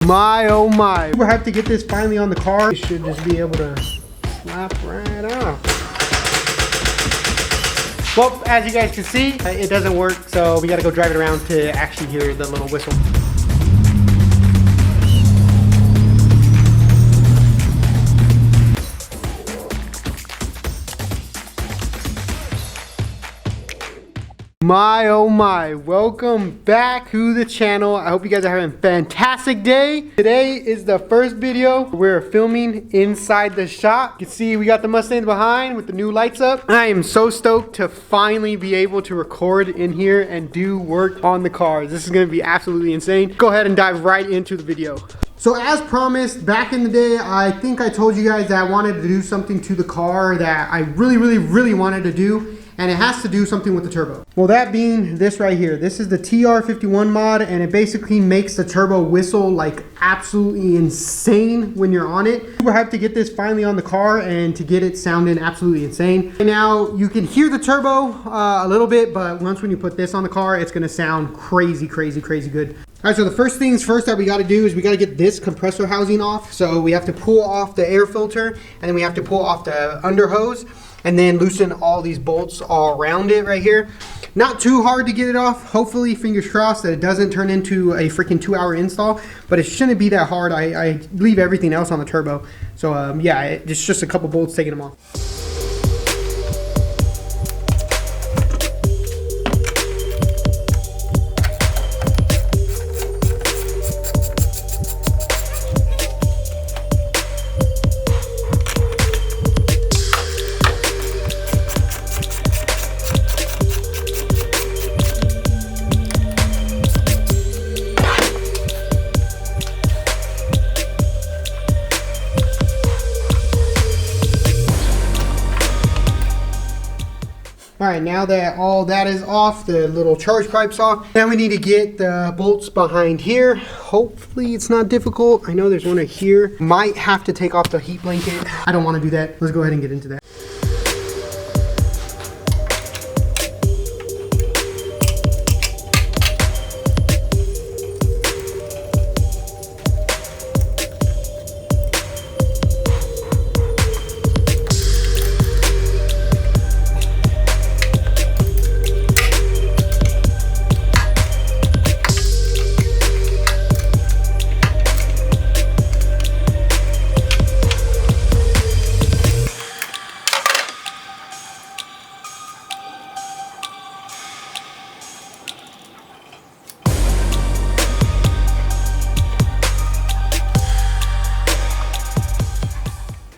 My oh my, we'll have to get this finally on the car. It should just be able to slap right off. Well, as you guys can see, it doesn't work, so we gotta go drive it around to actually hear the little whistle. My oh my, welcome back to the channel. I hope you guys are having a fantastic day. Today is the first video we're filming inside the shop. You can see we got the Mustang behind with the new lights up. I am so stoked to finally be able to record in here and do work on the cars. This is gonna be absolutely insane. Go ahead and dive right into the video. So as promised, back in the day, I think I told you guys that I wanted to do something to the car that I really wanted to do. And it has to do something with the turbo. Well, that being this right here. This is the TR51 mod, and it basically makes the turbo whistle like absolutely insane when you're on it. We'll have to get this finally on the car and to get it sounding absolutely insane. And now you can hear the turbo a little bit, but once when you put this on the car, it's gonna sound crazy good. All right, so the first things first that we gotta do is we gotta get this compressor housing off. So we have to pull off the air filter, and then we have to pull off the under hose, and then loosen all these bolts all around it right here. Not too hard to get it off. Hopefully, fingers crossed, that it doesn't turn into a freaking 2-hour install, but it shouldn't be that hard. I leave everything else on the turbo. So yeah, it's just a couple bolts taking them off. All right, now that all that is off, the little charge pipe's off, now we need to get the bolts behind here. Hopefully it's not difficult. I know there's one right here. Might have to take off the heat blanket. I don't want to do that. Let's go ahead and get into that.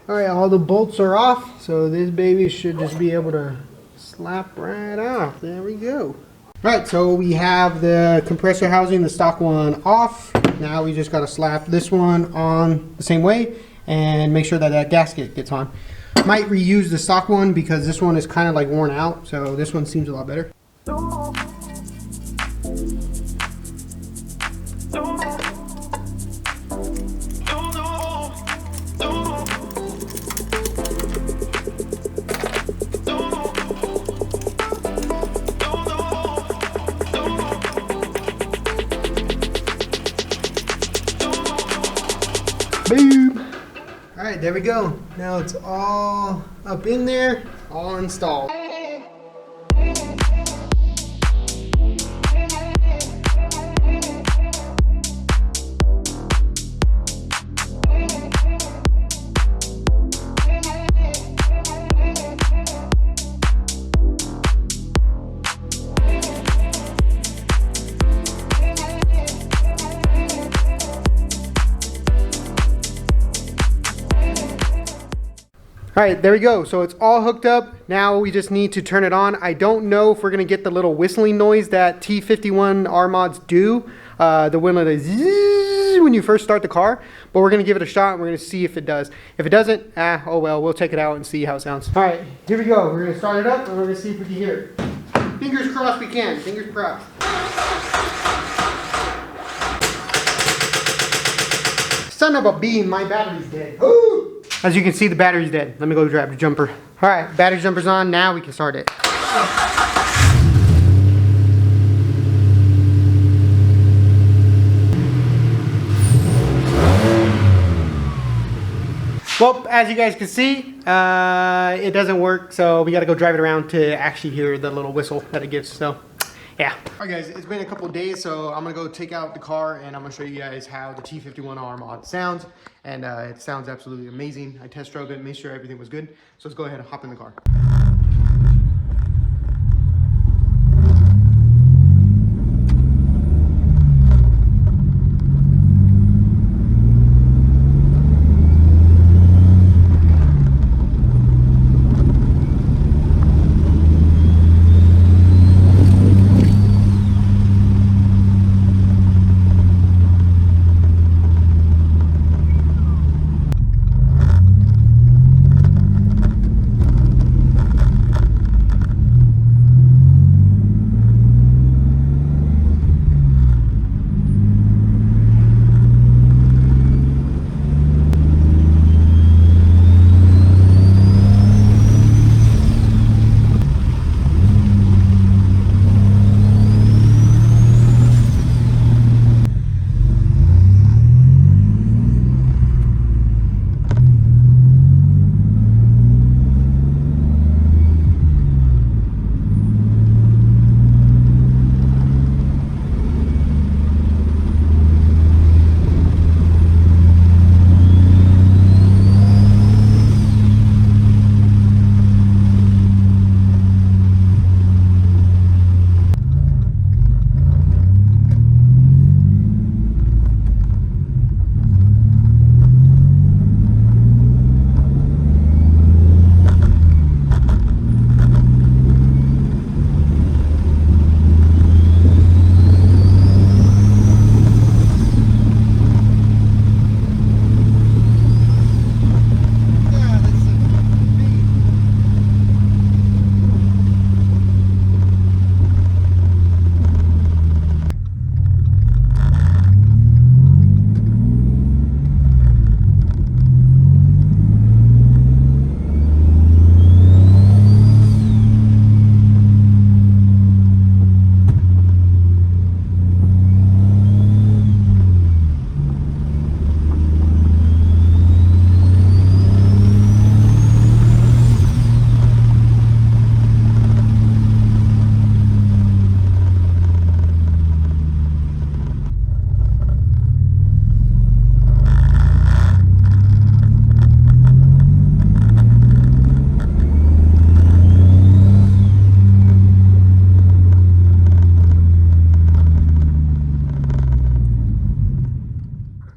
All right, all the bolts are off, so this baby should just be able to slap right off. There we go. All right, so we have the compressor housing, the stock one, off. Now we just gotta slap this one on the same way and make sure that that gasket gets on. Might reuse the stock one because this one is kind of like worn out, so this one seems a lot better. Boom! All right, there we go. Now it's all up in there, all installed. All right, there we go. So it's all hooked up. Now we just need to turn it on. I don't know if we're gonna get the little whistling noise that T51r mods do. The one that is when you first start the car, but we're gonna give it a shot and we're gonna see if it does. If it doesn't, oh well, we'll check it out and see how it sounds. All right, here we go. We're gonna start it up and we're gonna see if we can hear it. Fingers crossed we can, fingers crossed. Son of a bean, my battery's dead. Ooh! As you can see, the battery's dead. Let me go grab the jumper. All right, battery jumper's on. Now we can start it. Well, as you guys can see, it doesn't work, so we got to go drive it around to actually hear the little whistle that it gives. So, yeah. All right, guys, it's been a couple of days, so I'm going to go take out the car, and I'm going to show you guys how the T51R mod sounds. And it sounds absolutely amazing. I test drove it, made sure everything was good. So let's go ahead and hop in the car.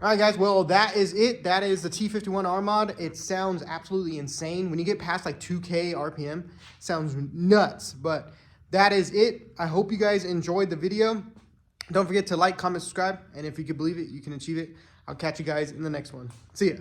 All right, guys, well, that is it. That is the T51R mod. It sounds absolutely insane. When you get past like 2K RPM, it sounds nuts. But that is it. I hope you guys enjoyed the video. Don't forget to like, comment, subscribe. And if you can believe it, you can achieve it. I'll catch you guys in the next one. See ya.